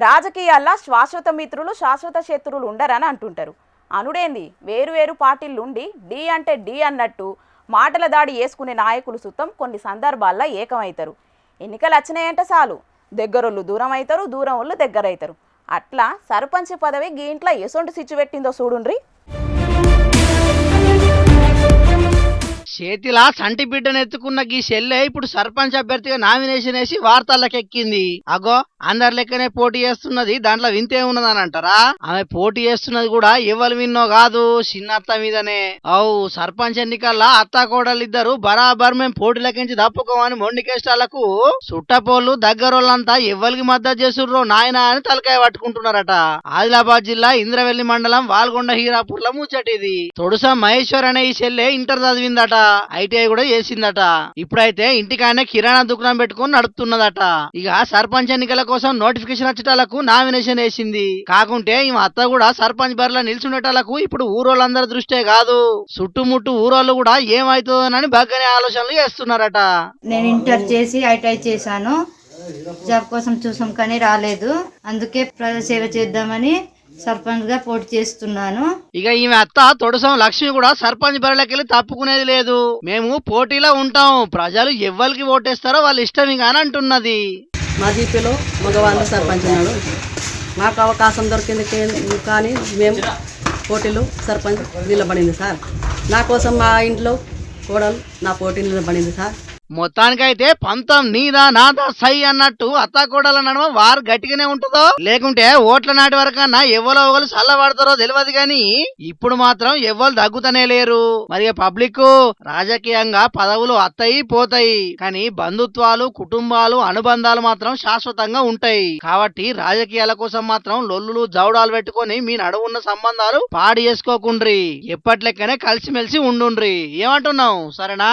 రాజకీయాల్లో శాశ్వత మిత్రులు శాశ్వత శత్రువులు ఉండరని అంటుంటారు. అనుడేంది, వేరు వేరు పార్టీలు ఉండి డి అంటే డి అన్నట్టు మాటల దాడి వేసుకునే నాయకులు సుతం కొన్ని సందర్భాల్లో ఏకమవుతారు. ఎన్నికలు వచ్చినాయంటే చాలు దగ్గరోళ్ళు దూరం అవుతారు, దూరం వాళ్ళు దగ్గర అవుతారు. అట్లా సర్పంచ్ పదవి గీ ఇంట్లో ఎసొంటి సిచ్చు పెట్టిందో చూడుండ్రి. చేతిలా సంటి బిడ్డను ఎత్తుకున్న గీ చెల్లె ఇప్పుడు సర్పంచ్ అభ్యర్థిగా నామినేషన్ వేసి వార్తల్లోకెక్కింది. అగో అందరి లెక్కనే పోటీ చేస్తున్నది, దాంట్లో వింతే ఉన్నదని అంటారా? ఆమె పోటీ చేస్తున్నది కూడా ఎవరు విన్నో కాదు, చిన్నత్త మీదనే. అవు సర్పంచ్ ఎన్నికల్లో అత్తా కోడలిద్దరు బరాబర్ మేము పోటీలకించి తప్పుకోమని మొండికేష్టాలకు సుట్టపోళ్ళు దగ్గరోళ్ళంతా ఎవరికి మద్దతు చేస్తుర్రో నాయనా అని తలకాయ పట్టుకుంటున్నారట. ఆదిలాబాద్ జిల్లా ఇంద్రవెల్లి మండలం వాల్గొండ హీరాపూర్ల ముచ్చటిది. తొడుస మహేశ్వర్ అనే ఈ చెల్లె ఇంటర్ చదివిందట, ఐటీఐ కూడా చేసిందట. ఇప్పుడైతే ఇంటికాయనే కిరాణా దుకాణం పెట్టుకుని నడుపుతున్నదట. ఇక సర్పంచ్ ఎన్నికల కోసం నోటిఫికేషన్ వచ్చేటాలకు నామినేషన్ వేసింది. కాకుంటే ఈ అత్త కూడా సర్పంచ్ బరిలో నిల్చుండేటాలకు ఇప్పుడు ఊరోళ్ళందరి దృష్టే కాదు, చుట్టుముట్టు ఊరోళ్ళు కూడా ఏమవుతుందోనని బాగానే ఆలోచనలు చేస్తున్నారట. నేను ఇంటర్ చేసి ఐటీఐ చేశాను, జాబ్ కోసం చూసాం కానీ రాలేదు. అందుకే ప్రజాసేవ చేద్దామని సర్పంచ్ గా పోటీ చేస్తున్నాను. ఇక ఈమె అత్త తొడసం లక్ష్మి కూడా సర్పంచ్ బరిలోకెళ్ళి తప్పుకునేది లేదు, మేము పోటీలో ఉంటాం, ప్రజలు ఎవరికి ఓటేస్తారో వాళ్ళ ఇష్టం ఇక అని అంటున్నది. మా జీపీలో మగవాళ్ళు సర్పంచ్ ఉన్నాడు, మాకు అవకాశం దొరికింది కానీ మేము పోటీలో సర్పంచ్ నిలబడింది సార్. నా కోసం మా ఇంట్లో కోడలు నా పోటీ నిలబడింది సార్. మొత్తానికైతే పంతం నీదా నాదా సై అన్నట్టు అత్తాకోడల నడమ వారు గట్టిగానే ఉంటుందో, లేకుంటే ఓట్ల నాటి వరకన్నా ఎవరో ఒకరు చల్లబడతారో తెలియదు గాని ఇప్పుడు మాత్రం ఎవరు దగ్గుతనే లేరు. మరి పబ్లిక్ రాజకీయంగా పదవులు అత్తయి పోతాయి, కానీ బంధుత్వాలు కుటుంబాలు అనుబంధాలు మాత్రం శాశ్వతంగా ఉంటాయి. కాబట్టి రాజకీయాల కోసం మాత్రం లొల్లులు జౌడాలు పెట్టుకొని మీ నడువున్న సంబంధాలు పాడు చేసుకోకుండ్రి, ఎప్పట్లెక్కనే కలిసిమెలిసి ఉండుండ్రి. ఏమంటున్నావు, సరేనా?